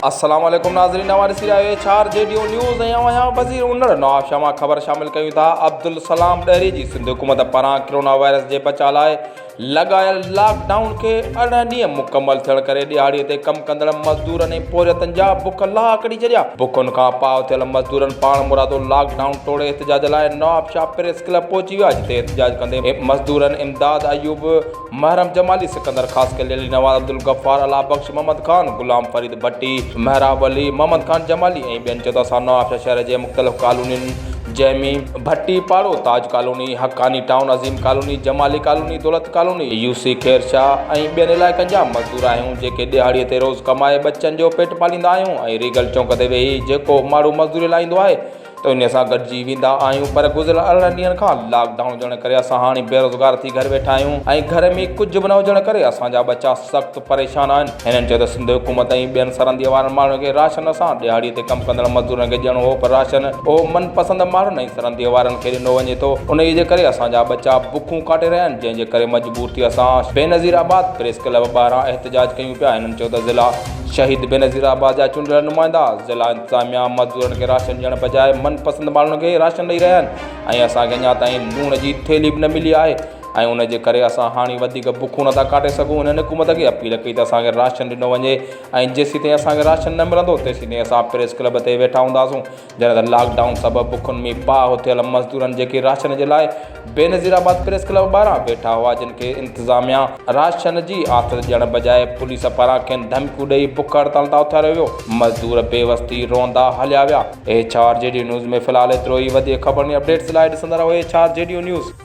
अस्सलाम वालेकुम नाज़रीन, हमारे सिराए चार जेडीओ न्यूज़ यहाँ वज़ीर उन्नड़ नवाब शाह ख़बर शामिल कयूं था। अब्दुल सलाम ॾहरी जी सिंध हुकूमत पारां कोरोना वायरस जे बचाव लाइ लगायल लॉकडाउन के 18 ॾींहं मुकम्मल थियण करे ॾियाड़ीअ ते कम कंदड़ मज़दूरनि ऐं पोरियतनि जा बुख लाह कढी छॾिया। बुखुनि खां पाव थियल मज़दूरनि पाण मुरादो लॉकडाउन तोड़े एहतजाज लाइ नवाब शाह प्रेस क्लब पहुची विया, जिते एहतजाज कंदे मज़दूरनि इमदाद अयूब, महरम जमाली, सिकंदर ख़ासकल, अली नवाज़, अब्दुल गफ़ार, अला बख्श, मोहम्मद खान, गुलाम फरीद भट्टी, महराब अली, मोहम्मद खान जमाली ऐं ॿियनि चयो त असां नवाब शाह शहर जे मुख़्तलिफ़ कॉलोनियुनि जैमी भट्टी पाड़ो, ताज कॉलोनी, हक्कानी टाउन, अज़ीम कॉलोनी, जमाली कॉलोनी, दौलत कॉलोनी, यूसी खैर शाह ऐं ॿियनि इलाइक़नि जा मज़दूर आहियूं, जेके ॾियाड़ीअ ते रोज़ कमाए बच्चनि जो पेट पालींदा आहियूं ऐं रीगल चौक ते वेही जेको माण्हू मज़दूरी लाहींदो आहे त उन सां गॾिजी वेंदा आहियूं। पर गुज़िरियल 18 ॾींहंनि खां लॉकडाउन हुजण करे असां हाणे बेरोज़गार थी घर वेठा आहियूं ऐं घर में कुझु बि न हुजण करे असांजा बच्चा सख़्तु परेशान आहिनि। हिननि चयो त सिंध हुकूमत ऐं ॿियनि सरहदीअ वारनि माण्हुनि खे राशन सां ॾियाड़ीअ ते कमु कंदड़ मज़दूरनि खे ॾियणो हो, पर राशन उहो मनपसंदि माण्हुनि ऐं सरहदीअ वारनि खे ॾिनो वञे थो। उन जे करे असांजा बच्चा बुखूं काटे रहिया आहिनि, जंहिंजे करे मजबूर थी असां बेनज़ीराबाद प्रेस क्लब ॿाहिरां एहतजाज कयूं पिया। हिननि चयो त ज़िला शहीद बेनज़ीराबाद जा चूंडियल नुमाइंदा ज़िला इंतिज़ामिया मज़दूरनि खे राशन ॾियण बजाए मनपसंदि माण्हुनि खे राशन ॾेई रहिया आहिनि ऐं असांखे अञा ताईं लूण जी थेली बि न मिली आहे ऐं उन जे करे असां हाणे वधीक बुखूं नथा काटे सघूं। हिननि हुकूमत खे अपील कई त असांखे राशन ॾिनो वञे ऐं जेसीं ताईं असांखे राशन न मिलंदो तेसीं ताईं असां प्रेस क्लब ते वेठा हूंदासीं। जॾहिं त लॉकडाउन सबबु बुखुनि में पाह थियल मज़दूरनि जेके राशन जे लाइ बेनज़ीराबाद प्रेस क्लब ॿाहिरां वेठा हुआ, जिन खे इंतिज़ामिया राशन जी आथत ॾियण बजाए पुलिस पारां खेनि धमकियूं ॾेई बुख हड़ताल तां उथारियो वियो। मज़दूर बेवस्ती रोंदा हलिया विया। चार जेडीओ न्यूज़ में फ़िलहालु एतिरो ई। वधीक ख़बरनि अपडेट्स लाइ ॾिसंदा रहो चार जेडीओ न्यूज़।